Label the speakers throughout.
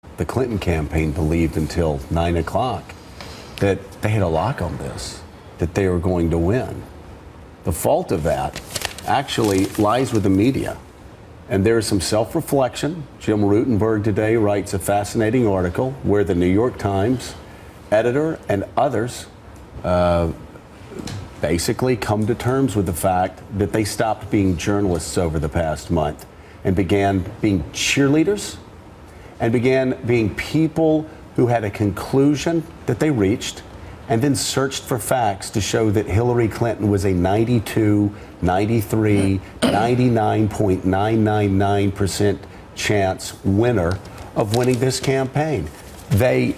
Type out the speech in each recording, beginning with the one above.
Speaker 1: The Clinton campaign believed until 9 o'clock that they had a lock on this, that they were going to win. The fault of that actually lies with the media. And there is some self-reflection. Jim Rutenberg today writes a fascinating article where the New York Times editor and others basically come to terms with the fact that they stopped being journalists over the past month and began being cheerleaders and began being people who had a conclusion that they reached and then searched for facts to show that Hillary Clinton was a 92, 93, 99.999% chance winner of winning this campaign.
Speaker 2: Well,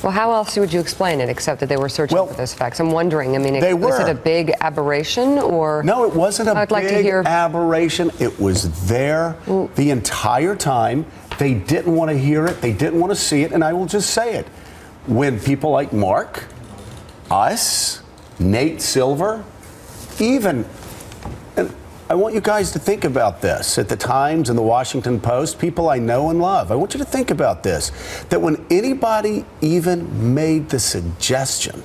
Speaker 2: how else would you explain it except that they were searching for those facts? I'm wondering, I mean, was it a big aberration or?
Speaker 1: No, it wasn't a big aberration. It was there the entire time. They didn't want to hear it. They didn't want to see it. And I will just say it. When people like Mark, us, Nate Silver, even, and I want you guys to think about this, at the Times and the Washington Post, people I know and love, I want you to think about this, that when anybody even made the suggestion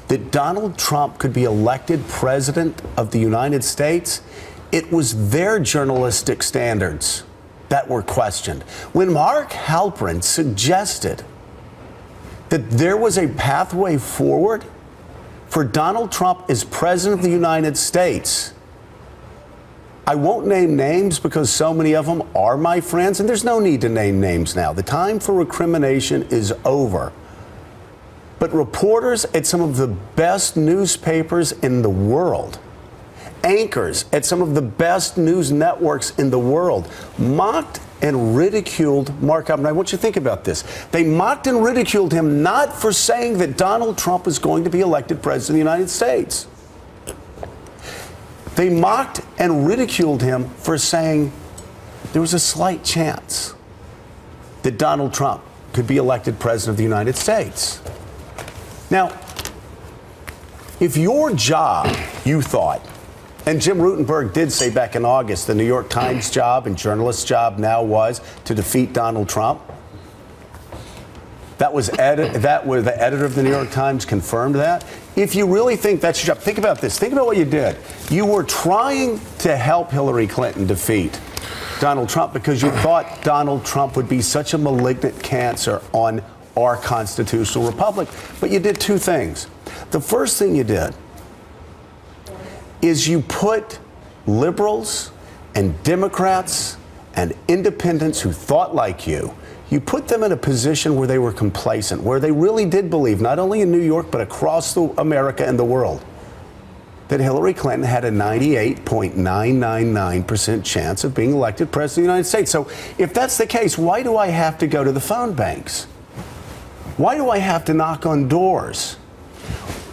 Speaker 1: that Donald Trump could be elected president of the United States, it was their journalistic standards that were questioned. When Mark Halperin suggested that there was a pathway forward for Donald Trump as president of the United States, I won't name names because so many of them are my friends, and there's no need to name names now. The time for recrimination is over. But reporters at some of the best newspapers in the world, anchors at some of the best news networks in the world, mocked and ridiculed Mark Halperin. I want you to think about this. They mocked and ridiculed him not for saying that Donald Trump is going to be elected president of the United States. They mocked and ridiculed him for saying there was a slight chance that Donald Trump could be elected president of the United States. Now, if your job, you thought, and Jim Rutenberg did say back in August, the New York Times job and journalist's job now was to defeat Donald Trump. The editor of the New York Times confirmed that. If you really think that's your job, think about this. Think about what you did. You were trying to help Hillary Clinton defeat Donald Trump because you thought Donald Trump would be such a malignant cancer on our constitutional republic. But you did two things. The first thing you did is you put liberals and Democrats and independents who thought like you put them in a position where they were complacent, where they really did believe, not only in New York, but across America and the world, that Hillary Clinton had a 98.999% chance of being elected president of the United States. So if that's the case, why do I have to go to the phone banks? Why do I have to knock on doors?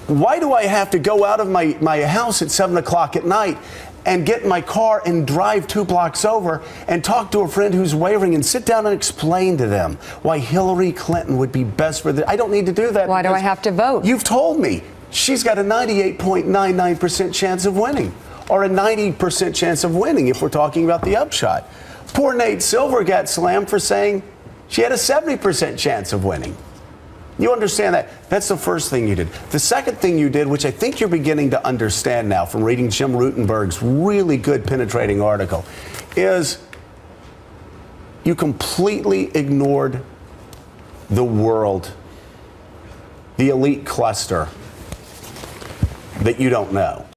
Speaker 1: Why do I have to go out of my house at 7 o'clock at night and get in my car and drive 2 blocks over and talk to a friend who's wavering and sit down and explain to them why Hillary Clinton would be best for I don't need to do that.
Speaker 2: Why do I have to vote?
Speaker 1: You've told me she's got a 98.99% chance of winning, or a 90% chance of winning if we're talking about the upshot. Poor Nate Silver got slammed for saying she had a 70% chance of winning. You understand that? That's the first thing you did. The second thing you did, which I think you're beginning to understand now from reading Jim Rutenberg's really good penetrating article, is you completely ignored the world, the elite cluster that you don't know.